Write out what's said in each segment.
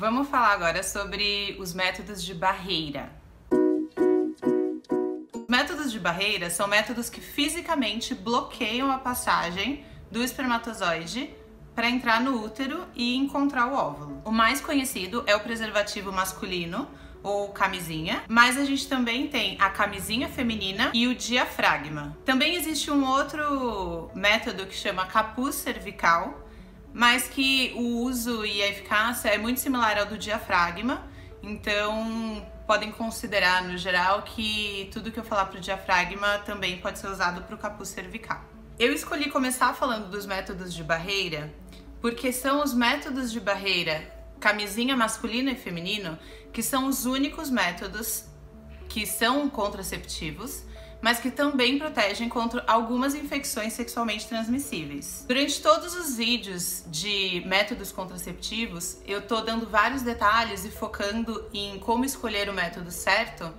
Vamos falar agora sobre os métodos de barreira. Métodos de barreira são métodos que fisicamente bloqueiam a passagem do espermatozoide para entrar no útero e encontrar o óvulo. O mais conhecido é o preservativo masculino, ou camisinha, mas a gente também tem a camisinha feminina e o diafragma. Também existe um outro método que chama capuz cervical, mas que o uso e a eficácia é muito similar ao do diafragma, então podem considerar no geral que tudo que eu falar para o diafragma também pode ser usado para o capuz cervical. Eu escolhi começar falando dos métodos de barreira porque são os métodos de barreira camisinha masculino e feminino que são os únicos métodos que são contraceptivos, mas que também protegem contra algumas infecções sexualmente transmissíveis. Durante todos os vídeos de métodos contraceptivos, eu tô dando vários detalhes e focando em como escolher o método certo,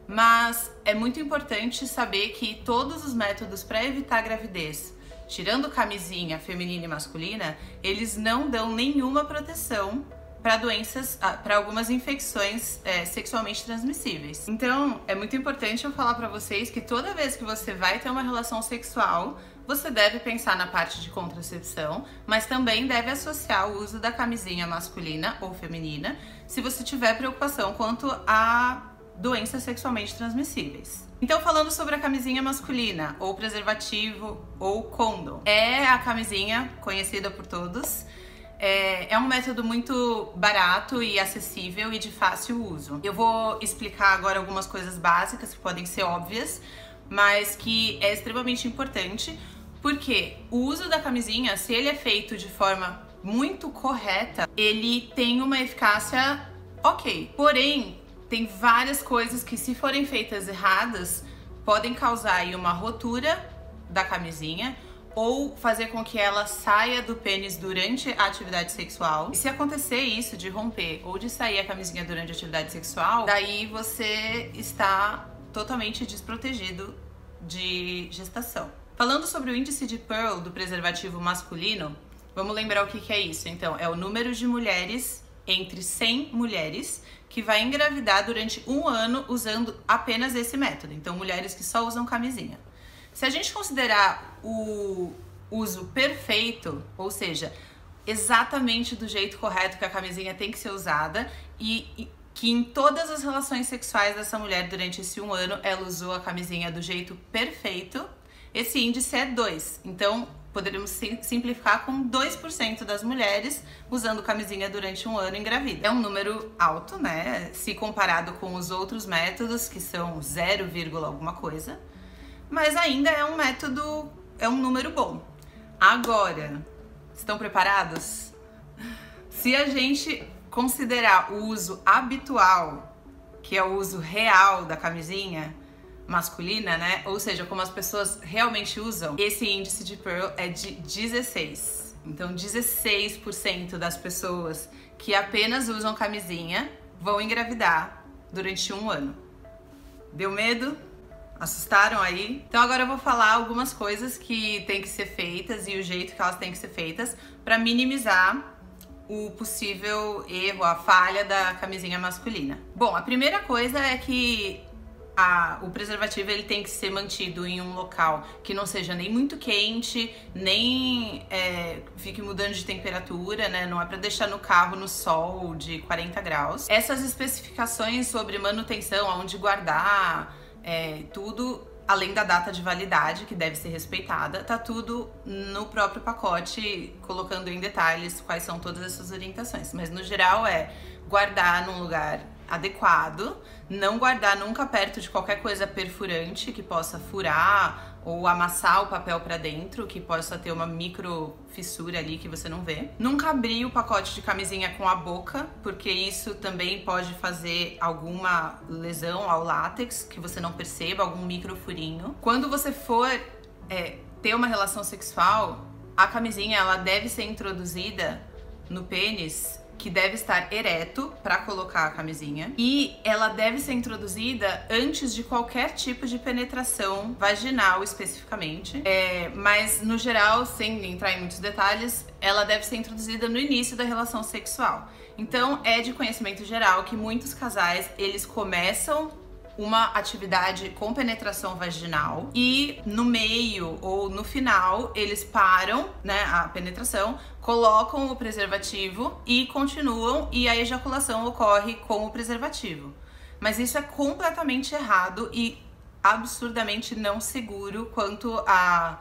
mas é muito importante saber que todos os métodos para evitar gravidez, tirando camisinha feminina e masculina, eles não dão nenhuma proteção para doenças, para algumas infecções sexualmente transmissíveis. Então, é muito importante eu falar para vocês que toda vez que você vai ter uma relação sexual, você deve pensar na parte de contracepção, mas também deve associar o uso da camisinha masculina ou feminina, se você tiver preocupação quanto a doenças sexualmente transmissíveis. Então, falando sobre a camisinha masculina, ou preservativo, ou condom, é a camisinha conhecida por todos. É um método muito barato e acessível e de fácil uso. Eu vou explicar agora algumas coisas básicas que podem ser óbvias, mas que é extremamente importante, porque o uso da camisinha, se ele é feito de forma muito correta, ele tem uma eficácia ok. Porém, tem várias coisas que, se forem feitas erradas, podem causar aí uma rotura da camisinha, ou fazer com que ela saia do pênis durante a atividade sexual. E se acontecer isso, de romper ou de sair a camisinha durante a atividade sexual, daí você está totalmente desprotegido de gestação. Falando sobre o índice de Pearl do preservativo masculino, vamos lembrar o que é isso. Então, é o número de mulheres entre 100 mulheres que vai engravidar durante um ano usando apenas esse método. Então, mulheres que só usam camisinha. Se a gente considerar o uso perfeito, ou seja, exatamente do jeito correto que a camisinha tem que ser usada e que em todas as relações sexuais dessa mulher durante esse um ano ela usou a camisinha do jeito perfeito, esse índice é 2. Então, poderíamos simplificar com 2% das mulheres usando camisinha durante um ano engravida. É um número alto, né? Se comparado com os outros métodos, que são 0, alguma coisa. Mas ainda é um método, é um número bom. Agora, estão preparados? Se a gente considerar o uso habitual, que é o uso real da camisinha masculina, né? Ou seja, como as pessoas realmente usam, esse índice de Pearl é de 16. Então, 16% das pessoas que apenas usam camisinha vão engravidar durante um ano. Deu medo? Assustaram aí? Então agora eu vou falar algumas coisas que tem que ser feitas e o jeito que elas têm que ser feitas para minimizar o possível erro, a falha da camisinha masculina. Bom, a primeira coisa é que o preservativo ele tem que ser mantido em um local que não seja nem muito quente, nem fique mudando de temperatura, né? Não é para deixar no carro no sol de 40 graus. Essas especificações sobre manutenção, aonde guardar, tudo, além da data de validade, que deve ser respeitada, tá tudo no próprio pacote, colocando em detalhes quais são todas essas orientações. Mas no geral é guardar num lugar adequado, não guardar nunca perto de qualquer coisa perfurante que possa furar ou amassar o papel para dentro, que possa ter uma micro fissura ali que você não vê. Nunca abrir o pacote de camisinha com a boca, porque isso também pode fazer alguma lesão ao látex que você não perceba, algum micro furinho. Quando você for ter uma relação sexual, a camisinha ela deve ser introduzida no pênis que deve estar ereto para colocar a camisinha e ela deve ser introduzida antes de qualquer tipo de penetração vaginal especificamente, mas no geral, sem entrar em muitos detalhes, ela deve ser introduzida no início da relação sexual. Então é de conhecimento geral que muitos casais, eles começam uma atividade com penetração vaginal e no meio ou no final eles param, né, a penetração, colocam o preservativo e continuam, e a ejaculação ocorre com o preservativo. Mas isso é completamente errado e absurdamente não seguro quanto a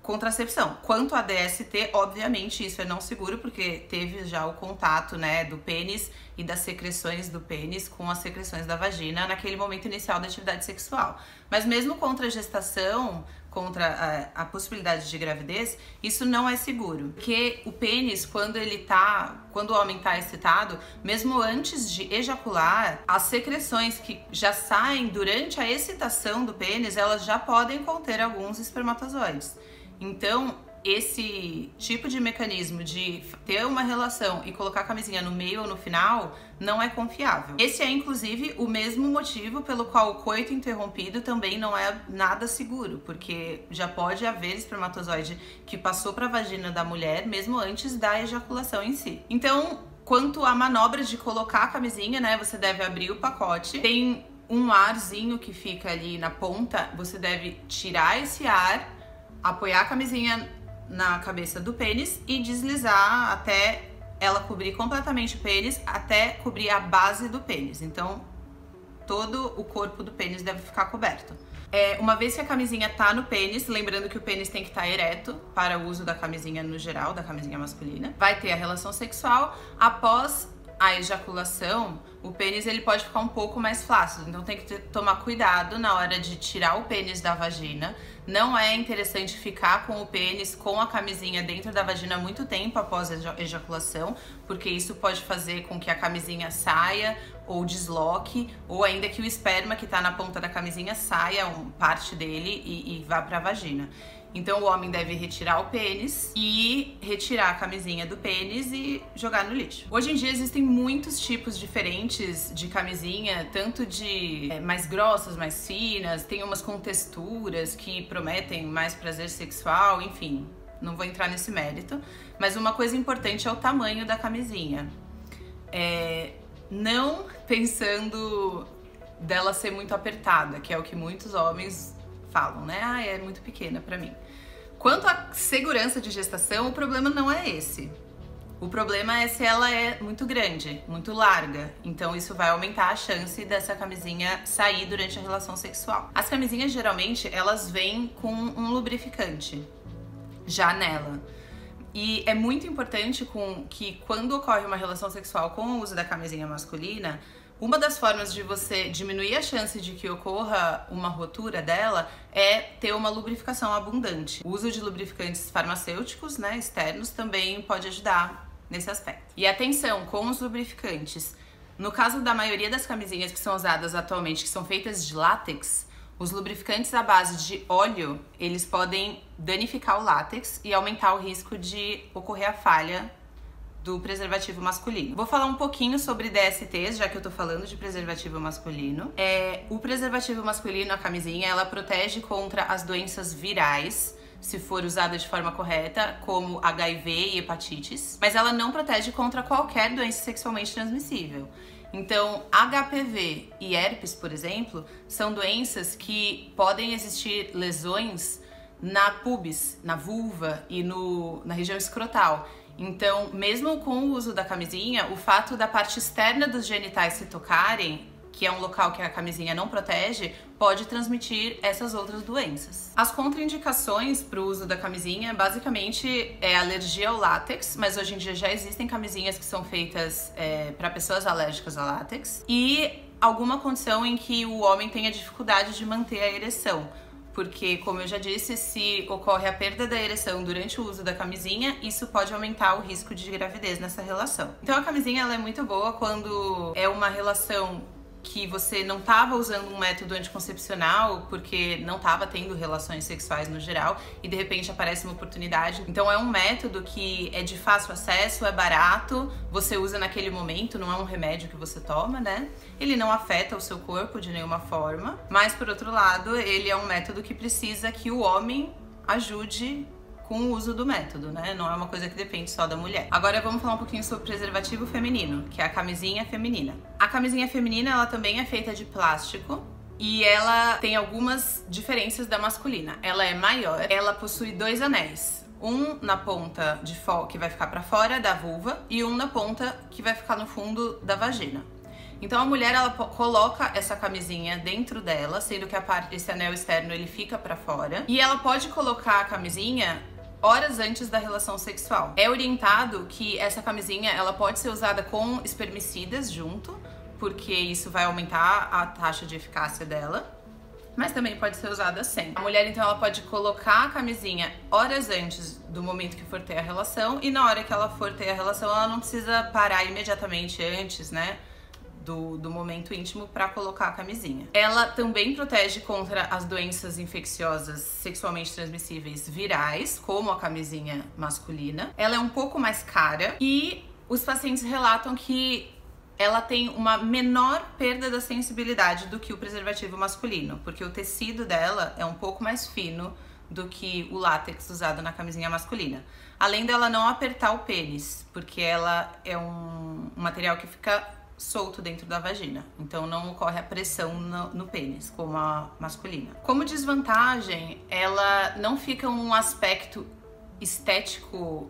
contracepção. Quanto a DST, obviamente isso é não seguro, porque teve já o contato, né, do pênis e das secreções do pênis com as secreções da vagina naquele momento inicial da atividade sexual. Mas mesmo contra a gestação, contra a possibilidade de gravidez, isso não é seguro. Porque o pênis, quando o homem tá excitado, mesmo antes de ejacular, as secreções que já saem durante a excitação do pênis, elas já podem conter alguns espermatozoides. Então, esse tipo de mecanismo de ter uma relação e colocar a camisinha no meio ou no final não é confiável. Esse é, inclusive, o mesmo motivo pelo qual o coito interrompido também não é nada seguro, porque já pode haver espermatozoide que passou para a vagina da mulher mesmo antes da ejaculação em si. Então, quanto à manobra de colocar a camisinha, né, você deve abrir o pacote, tem um arzinho que fica ali na ponta, você deve tirar esse ar, apoiar a camisinha na cabeça do pênis e deslizar até ela cobrir completamente o pênis, até cobrir a base do pênis. Então, todo o corpo do pênis deve ficar coberto. Uma vez que a camisinha tá no pênis, lembrando que o pênis tem que estar ereto para o uso da camisinha no geral, da camisinha masculina, vai ter a relação sexual. Após a ejaculação, o pênis ele pode ficar um pouco mais flácido, então tem que tomar cuidado na hora de tirar o pênis da vagina. Não é interessante ficar com o pênis com a camisinha dentro da vagina muito tempo após a ejaculação, porque isso pode fazer com que a camisinha saia ou desloque, ou ainda que o esperma que tá na ponta da camisinha saia parte dele e vá para a vagina. Então o homem deve retirar o pênis e retirar a camisinha do pênis e jogar no lixo. Hoje em dia existem muitos tipos diferentes de camisinha, tanto de mais grossas, mais finas, tem umas com texturas que prometem mais prazer sexual, enfim, não vou entrar nesse mérito. Mas uma coisa importante é o tamanho da camisinha. Não pensando dela ser muito apertada, que é o que muitos homens falam, né? Ah, é muito pequena pra mim. Quanto à segurança de gestação, o problema não é esse. O problema é se ela é muito grande, muito larga. Então isso vai aumentar a chance dessa camisinha sair durante a relação sexual. As camisinhas, geralmente, elas vêm com um lubrificante já nela. E é muito importante que quando ocorre uma relação sexual com o uso da camisinha masculina, uma das formas de você diminuir a chance de que ocorra uma rotura dela é ter uma lubrificação abundante. O uso de lubrificantes farmacêuticos, né, externos, também pode ajudar nesse aspecto. E atenção com os lubrificantes. No caso da maioria das camisinhas que são usadas atualmente, que são feitas de látex, os lubrificantes à base de óleo, eles podem danificar o látex e aumentar o risco de ocorrer a falha do preservativo masculino. Vou falar um pouquinho sobre DSTs, já que eu tô falando de preservativo masculino. O preservativo masculino, a camisinha, ela protege contra as doenças virais, se for usada de forma correta, como HIV e hepatites, mas ela não protege contra qualquer doença sexualmente transmissível. Então, HPV e herpes, por exemplo, são doenças que podem existir lesões na pubis, na vulva e na região escrotal. Então, mesmo com o uso da camisinha, o fato da parte externa dos genitais se tocarem, que é um local que a camisinha não protege, pode transmitir essas outras doenças. As contraindicações para o uso da camisinha, basicamente, é alergia ao látex, mas hoje em dia já existem camisinhas que são feitas para pessoas alérgicas a látex, e alguma condição em que o homem tenha dificuldade de manter a ereção. Porque, como eu já disse, se ocorre a perda da ereção durante o uso da camisinha, isso pode aumentar o risco de gravidez nessa relação. Então a camisinha ela é muito boa quando é uma relação que você não estava usando um método anticoncepcional porque não estava tendo relações sexuais no geral e de repente aparece uma oportunidade. Então é um método que é de fácil acesso, é barato, você usa naquele momento, não é um remédio que você toma, né? Ele não afeta o seu corpo de nenhuma forma, mas por outro lado, ele é um método que precisa que o homem ajude com o uso do método, né? Não é uma coisa que depende só da mulher. Agora vamos falar um pouquinho sobre o preservativo feminino, que é a camisinha feminina. A camisinha feminina, ela também é feita de plástico e ela tem algumas diferenças da masculina. Ela é maior, ela possui 2 anéis. Um na ponta que vai ficar pra fora da vulva e um na ponta que vai ficar no fundo da vagina. Então a mulher, ela coloca essa camisinha dentro dela, sendo que esse anel externo ele fica pra fora. E ela pode colocar a camisinha horas antes da relação sexual. É orientado que essa camisinha ela pode ser usada com espermicidas junto, porque isso vai aumentar a taxa de eficácia dela, mas também pode ser usada sem. A mulher, então, ela pode colocar a camisinha horas antes do momento que for ter a relação, e na hora que ela for ter a relação, ela não precisa parar imediatamente antes, né, do momento íntimo para colocar a camisinha. Ela também protege contra as doenças infecciosas sexualmente transmissíveis virais, como a camisinha masculina. Ela é um pouco mais cara e os pacientes relatam que ela tem uma menor perda da sensibilidade do que o preservativo masculino, porque o tecido dela é um pouco mais fino do que o látex usado na camisinha masculina. Além dela não apertar o pênis, porque ela é um material que fica solto dentro da vagina, então não ocorre a pressão no pênis, como a masculina. Como desvantagem, ela não fica um aspecto estético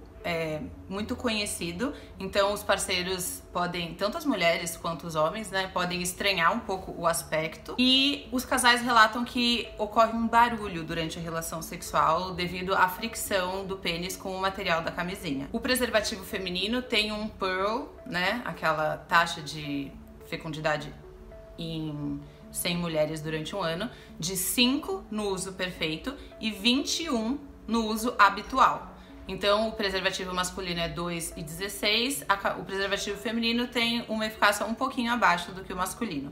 muito conhecido, então os parceiros podem, tanto as mulheres quanto os homens, né, podem estranhar um pouco o aspecto, e os casais relatam que ocorre um barulho durante a relação sexual devido à fricção do pênis com o material da camisinha. O preservativo feminino tem um PEARL, né, aquela taxa de fecundidade em 100 mulheres durante um ano, de 5 no uso perfeito e 21 no uso habitual. Então, o preservativo masculino é 2,16, o preservativo feminino tem uma eficácia um pouquinho abaixo do que o masculino.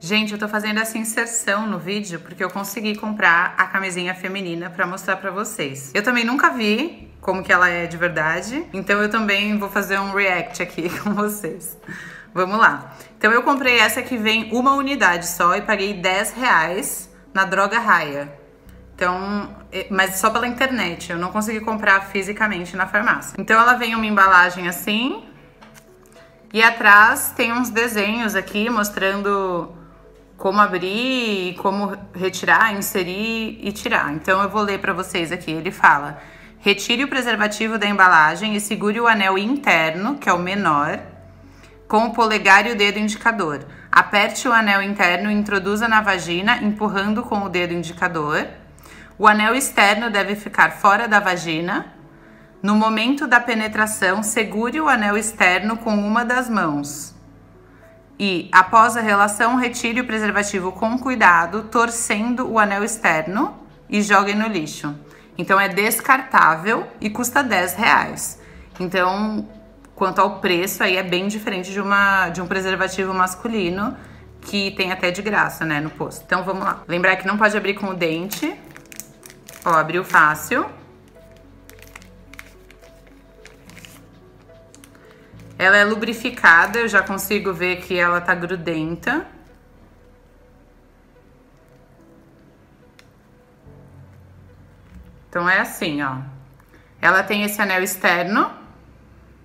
Gente, eu tô fazendo essa inserção no vídeo porque eu consegui comprar a camisinha feminina pra mostrar pra vocês. Eu também nunca vi como que ela é de verdade, então eu também vou fazer um react aqui com vocês. Vamos lá. Então, eu comprei essa que vem uma unidade só e paguei R$10 na Droga Raia. Então, mas só pela internet, eu não consegui comprar fisicamente na farmácia. Então ela vem uma embalagem assim, e atrás tem uns desenhos aqui mostrando como abrir, como retirar, inserir e tirar. Então eu vou ler pra vocês aqui, ele fala: retire o preservativo da embalagem e segure o anel interno, que é o menor, com o polegar e o dedo indicador. Aperte o anel interno e introduza na vagina, empurrando com o dedo indicador. O anel externo deve ficar fora da vagina. No momento da penetração, segure o anel externo com uma das mãos. E, após a relação, retire o preservativo com cuidado, torcendo o anel externo e jogue no lixo. Então, é descartável e custa R$10. Então, quanto ao preço, aí é bem diferente de um preservativo masculino, que tem até de graça, né, no posto. Então, vamos lá. Lembrar que não pode abrir com o dente. Ó, abriu fácil. Ela é lubrificada, eu já consigo ver que ela tá grudenta. Então é assim, ó. Ela tem esse anel externo,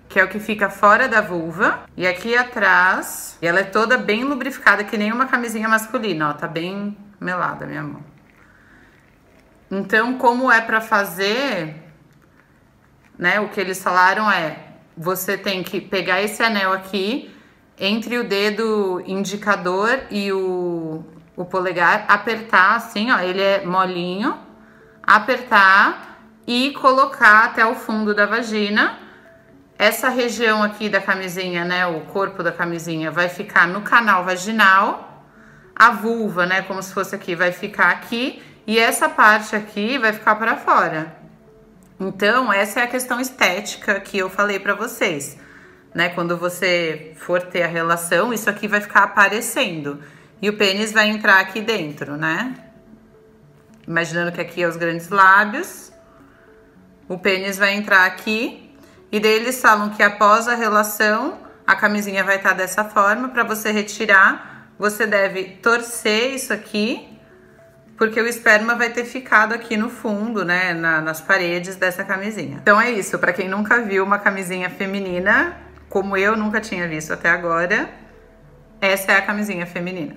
que é o que fica fora da vulva. E aqui atrás, ela é toda bem lubrificada, que nem uma camisinha masculina, ó. Tá bem melada a minha mão. Então, como é pra fazer, né, o que eles falaram é, você tem que pegar esse anel aqui, entre o dedo indicador e o polegar, apertar assim, ó, ele é molinho, apertar e colocar até o fundo da vagina. Essa região aqui da camisinha, né, o corpo da camisinha vai ficar no canal vaginal, a vulva, né, como se fosse aqui, vai ficar aqui. E essa parte aqui vai ficar para fora. Então, essa é a questão estética que eu falei para vocês. né? Quando você for ter a relação, isso aqui vai ficar aparecendo. E o pênis vai entrar aqui dentro, né? Imaginando que aqui é os grandes lábios. O pênis vai entrar aqui. E daí eles falam que após a relação, a camisinha vai estar dessa forma. Para você retirar, você deve torcer isso aqui, porque o esperma vai ter ficado aqui no fundo, né, nas paredes dessa camisinha. Então é isso, para quem nunca viu uma camisinha feminina, como eu nunca tinha visto até agora, essa é a camisinha feminina.